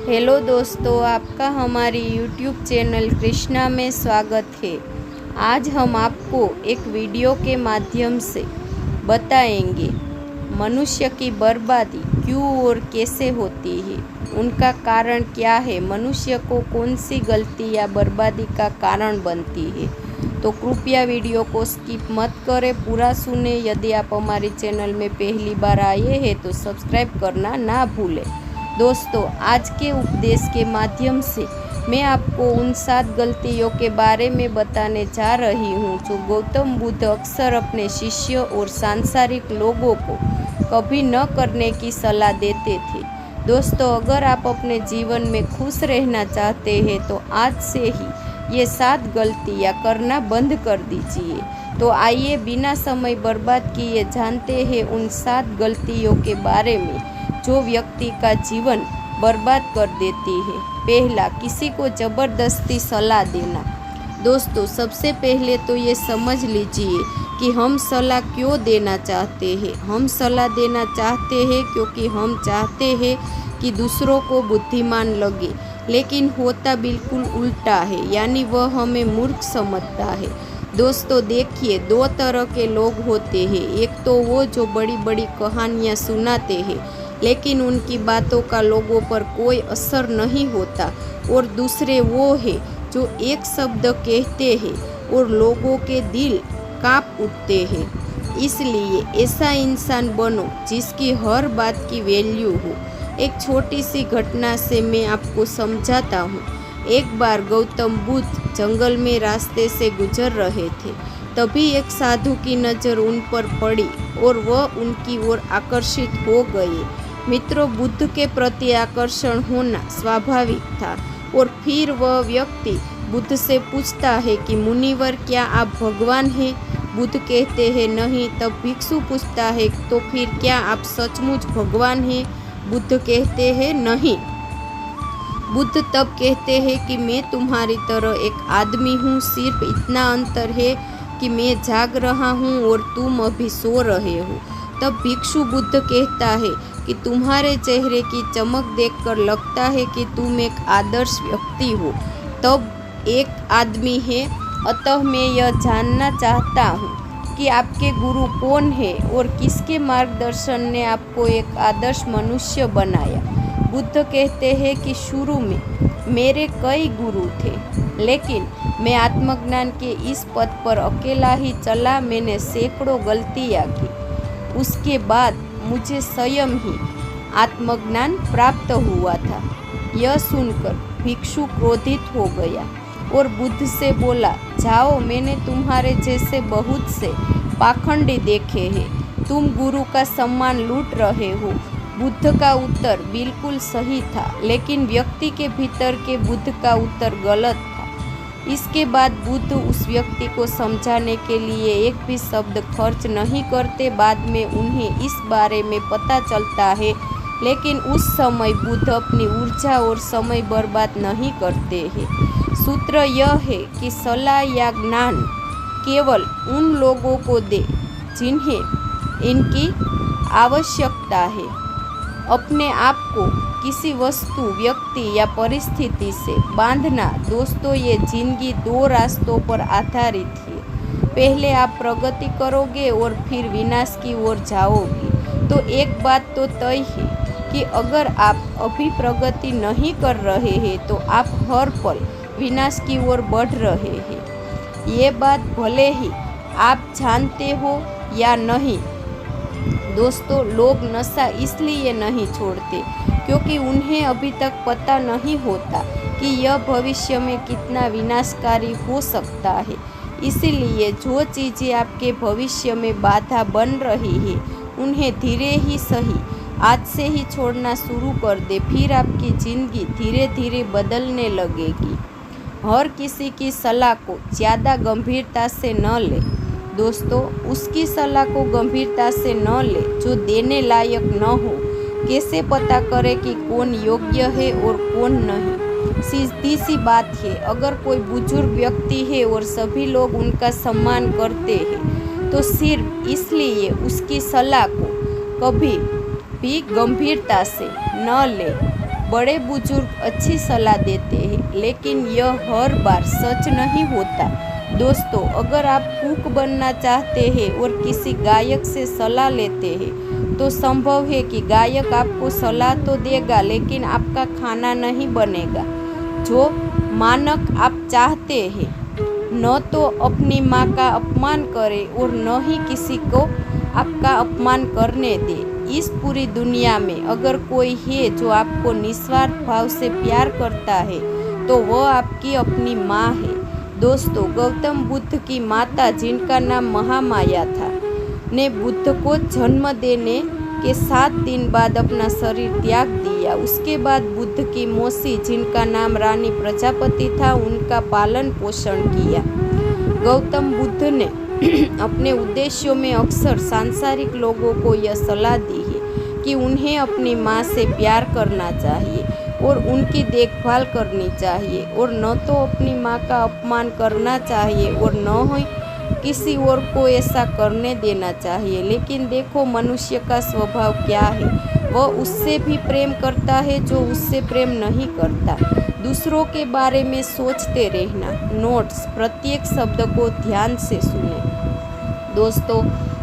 Hello दोस्तों, आपका हमारी YouTube चैनल कृष्णा में स्वागत है। आज हम आपको एक वीडियो के माध्यम से बताएंगे मनुष्य की बर्बादी क्यों और कैसे होती है, उनका कारण क्या है, मनुष्य को कौन सी गलती या बर्बादी का कारण बनती है। तो कृपया वीडियो को स्किप मत करें, पूरा सुने। यदि आप हमारे चैनल में पहली बार आए हैं तो सब्सक्राइब करना ना भूलें। दोस्तों, आज के उपदेश के माध्यम से मैं आपको उन 7 गलतियों के बारे में बताने जा रही हूँ जो गौतम बुद्ध अक्सर अपने शिष्यों और सांसारिक लोगों को कभी न करने की सलाह देते थे। दोस्तों, अगर आप अपने जीवन में खुश रहना चाहते हैं तो आज से ही ये 7 गलतियाँ करना बंद कर दीजिए। तो आइए बिना समय बर्बाद किए जानते हैं उन 7 गलतियों के बारे में जो व्यक्ति का जीवन बर्बाद कर देती है। पहला, किसी को ज़बरदस्ती सलाह देना। दोस्तों, सबसे पहले तो ये समझ लीजिए कि हम सलाह क्यों देना चाहते हैं। हम सलाह देना चाहते हैं क्योंकि हम चाहते हैं कि दूसरों को बुद्धिमान लगे, लेकिन होता बिल्कुल उल्टा है, यानी वह हमें मूर्ख समझता है। दोस्तों देखिए, 2 तरह के लोग होते हैं। एक तो वो जो बड़ी बड़ी कहानियाँ सुनाते हैं लेकिन उनकी बातों का लोगों पर कोई असर नहीं होता, और दूसरे वो हैं जो एक शब्द कहते हैं और लोगों के दिल कांप उठते हैं। इसलिए ऐसा इंसान बनो जिसकी हर बात की वैल्यू हो। एक छोटी सी घटना से मैं आपको समझाता हूँ। एक बार गौतम बुद्ध जंगल में रास्ते से गुजर रहे थे। तभी एक साधु की नज़र उन पर पड़ी और वह उनकी ओर आकर्षित हो गए। मित्रों, बुद्ध के प्रति आकर्षण होना स्वाभाविक था। और फिर वह व्यक्ति बुद्ध से पूछता है कि मुनिवर, क्या आप भगवान हैं? बुद्ध कहते हैं नहीं। तब भिक्षु पूछता है, तो फिर क्या आप सचमुच भगवान हैं? बुद्ध कहते हैं नहीं। बुद्ध तब कहते हैं कि मैं तुम्हारी तरह एक आदमी हूँ, सिर्फ इतना अंतर है कि मैं जाग रहा हूँ और तुम अभी सो रहे हो। तब भिक्षु बुद्ध कहता है कि तुम्हारे चेहरे की चमक देखकर लगता है कि तुम एक आदर्श व्यक्ति हो। तब एक आदमी है, अतः मैं यह जानना चाहता हूँ कि आपके गुरु कौन है और किसके मार्गदर्शन ने आपको एक आदर्श मनुष्य बनाया। बुद्ध कहते हैं कि शुरू में मेरे कई गुरु थे, लेकिन मैं आत्मज्ञान के इस पथ पर अकेला ही चला। मैंने सैकड़ों गलतियाँ की, उसके बाद मुझे स्वयं ही आत्मज्ञान प्राप्त हुआ था। यह सुनकर भिक्षु क्रोधित हो गया और बुद्ध से बोला, जाओ, मैंने तुम्हारे जैसे बहुत से पाखंडी देखे हैं, तुम गुरु का सम्मान लूट रहे हो। बुद्ध का उत्तर बिल्कुल सही था, लेकिन व्यक्ति के भीतर के बुद्ध का उत्तर गलत था। इसके बाद बुद्ध उस व्यक्ति को समझाने के लिए एक भी शब्द खर्च नहीं करते। बाद में उन्हें इस बारे में पता चलता है, लेकिन उस समय बुद्ध अपनी ऊर्जा और समय बर्बाद नहीं करते हैं। सूत्र यह है कि सलाह या ज्ञान केवल उन लोगों को दे जिन्हें इनकी आवश्यकता है। अपने आप को किसी वस्तु, व्यक्ति या परिस्थिति से बांधना। दोस्तों, ये जिंदगी 2 रास्तों पर आधारित है। पहले आप प्रगति करोगे और फिर विनाश की ओर जाओगे। तो एक बात तो तय है कि अगर आप अभी प्रगति नहीं कर रहे हैं तो आप हर पल विनाश की ओर बढ़ रहे हैं। ये बात भले ही आप जानते हो या नहीं। दोस्तों, लोग नशा इसलिए नहीं छोड़ते क्योंकि उन्हें अभी तक पता नहीं होता कि यह भविष्य में कितना विनाशकारी हो सकता है। इसीलिए जो चीज़ें आपके भविष्य में बाधा बन रही है उन्हें धीरे ही सही आज से ही छोड़ना शुरू कर दे, फिर आपकी ज़िंदगी धीरे धीरे बदलने लगेगी। हर किसी की सलाह को ज़्यादा गंभीरता से न ले। दोस्तों, उसकी सलाह को गंभीरता से न ले जो देने लायक न हो। कैसे पता करें कि कौन योग्य है और कौन नहीं? सीधी सी बात है, अगर कोई बुजुर्ग व्यक्ति है और सभी लोग उनका सम्मान करते हैं तो सिर्फ इसलिए उसकी सलाह को कभी भी गंभीरता से न ले। बड़े बुजुर्ग अच्छी सलाह देते हैं, लेकिन यह हर बार सच नहीं होता। दोस्तों, अगर आप कुक बनना चाहते हैं और किसी गायक से सलाह लेते हैं तो संभव है कि गायक आपको सलाह तो देगा, लेकिन आपका खाना नहीं बनेगा जो मानक आप चाहते हैं। न तो अपनी माँ का अपमान करे और न ही किसी को आपका अपमान करने दे। इस पूरी दुनिया में अगर कोई है जो आपको निस्वार्थ भाव से प्यार करता है तो वह आपकी अपनी माँ है। दोस्तों, गौतम बुद्ध की माता, जिनका नाम महामाया था, ने बुद्ध को जन्म देने के 7 दिन बाद अपना शरीर त्याग दिया। उसके बाद बुद्ध की मौसी, जिनका नाम रानी प्रजापति था, उनका पालन पोषण किया। गौतम बुद्ध ने अपने उद्देश्यों में अक्सर सांसारिक लोगों को यह सलाह दी है कि उन्हें अपनी माँ से प्यार करना चाहिए और उनकी देखभाल करनी चाहिए, और न तो अपनी माँ का अपमान करना चाहिए और न ही किसी और को ऐसा करने देना चाहिए। लेकिन देखो, मनुष्य का स्वभाव क्या है, वह उससे भी प्रेम करता है जो उससे प्रेम नहीं करता। दूसरों के बारे में सोचते रहना। नोट्स: प्रत्येक शब्द को ध्यान से सुने। दोस्तों,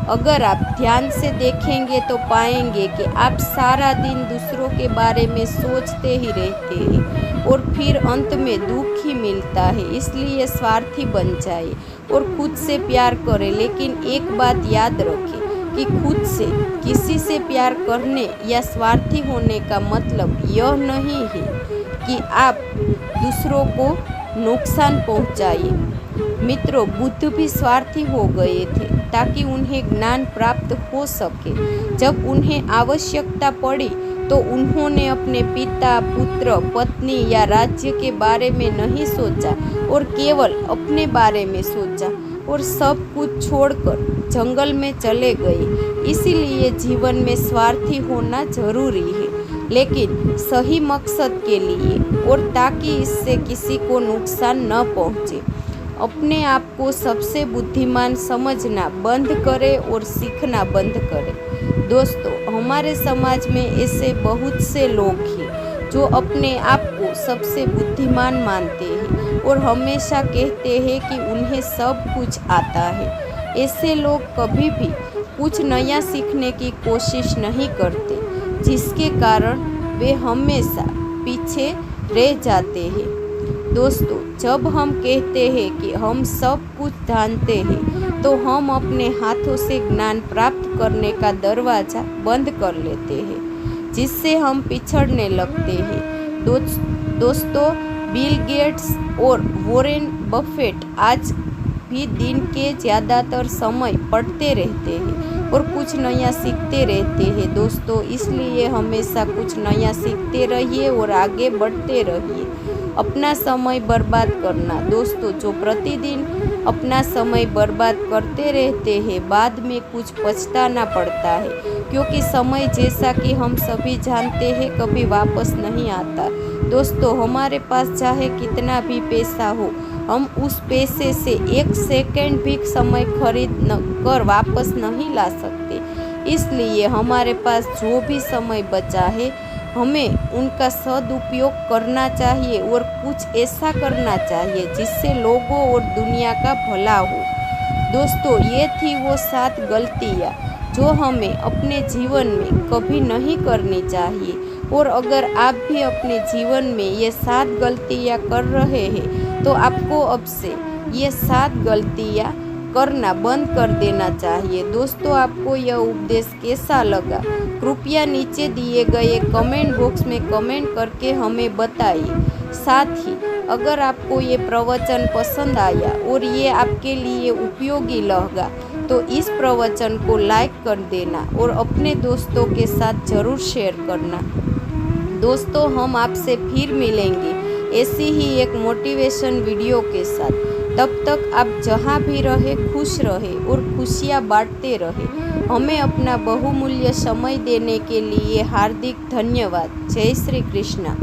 अगर आप ध्यान से देखेंगे तो पाएंगे कि आप सारा दिन दूसरों के बारे में सोचते ही रहते हैं और फिर अंत में दुख ही मिलता है। इसलिए स्वार्थी बन जाए और खुद से प्यार करें, लेकिन एक बात याद रखें कि खुद से किसी से प्यार करने या स्वार्थी होने का मतलब यह नहीं है कि आप दूसरों को नुकसान पहुंचाइए। मित्रों, बुद्ध भी स्वार्थी हो गए थे ताकि उन्हें ज्ञान प्राप्त हो सके। जब उन्हें आवश्यकता पड़ी तो उन्होंने अपने पिता, पुत्र, पत्नी या राज्य के बारे में नहीं सोचा और केवल अपने बारे में सोचा और सब कुछ छोड़कर जंगल में चले गए। इसीलिए जीवन में स्वार्थी होना जरूरी है, लेकिन सही मकसद के लिए और ताकि इससे किसी को नुकसान न पहुंचे। अपने आप को सबसे बुद्धिमान समझना बंद करें और सीखना बंद करें। दोस्तों, हमारे समाज में ऐसे बहुत से लोग हैं जो अपने आप को सबसे बुद्धिमान मानते हैं और हमेशा कहते हैं कि उन्हें सब कुछ आता है। ऐसे लोग कभी भी कुछ नया सीखने की कोशिश नहीं करते, जिसके कारण वे हमेशा पीछे रह जाते हैं। दोस्तों, जब हम कहते हैं कि हम सब कुछ जानते हैं तो हम अपने हाथों से ज्ञान प्राप्त करने का दरवाज़ा बंद कर लेते हैं, जिससे हम पिछड़ने लगते हैं। दोस्तों, बिल गेट्स और वॉरेन बफेट आज भी दिन के ज़्यादातर समय पढ़ते रहते हैं और कुछ नया सीखते रहते हैं। दोस्तों, इसलिए हमेशा कुछ नया सीखते रहिए और आगे बढ़ते रहिए। अपना समय बर्बाद करना। दोस्तों, जो प्रतिदिन अपना समय बर्बाद करते रहते हैं, बाद में कुछ पछताना पड़ता है, क्योंकि समय, जैसा कि हम सभी जानते हैं, कभी वापस नहीं आता। दोस्तों, हमारे पास चाहे कितना भी पैसा हो, हम उस पैसे से 1 सेकंड भी समय खरीद कर वापस नहीं ला सकते। इसलिए हमारे पास जो भी समय बचा है, हमें उनका सदुपयोग करना चाहिए और कुछ ऐसा करना चाहिए जिससे लोगों और दुनिया का भला हो। दोस्तों, ये थी वो 7 गलतियाँ जो हमें अपने जीवन में कभी नहीं करनी चाहिए। और अगर आप भी अपने जीवन में ये 7 गलतियाँ कर रहे हैं तो आपको अब से ये 7 गलतियाँ करना बंद कर देना चाहिए। दोस्तों, आपको यह उपदेश कैसा लगा, कृपया नीचे दिए गए कमेंट बॉक्स में कमेंट करके हमें बताइए। साथ ही अगर आपको ये प्रवचन पसंद आया और ये आपके लिए उपयोगी लगा तो इस प्रवचन को लाइक कर देना और अपने दोस्तों के साथ ज़रूर शेयर करना। दोस्तों, हम आपसे फिर मिलेंगे ऐसी ही एक मोटिवेशन वीडियो के साथ। तब तक आप जहाँ भी रहे खुश रहे और खुशियाँ बांटते रहे। हमें अपना बहुमूल्य समय देने के लिए हार्दिक धन्यवाद। जय श्री कृष्ण।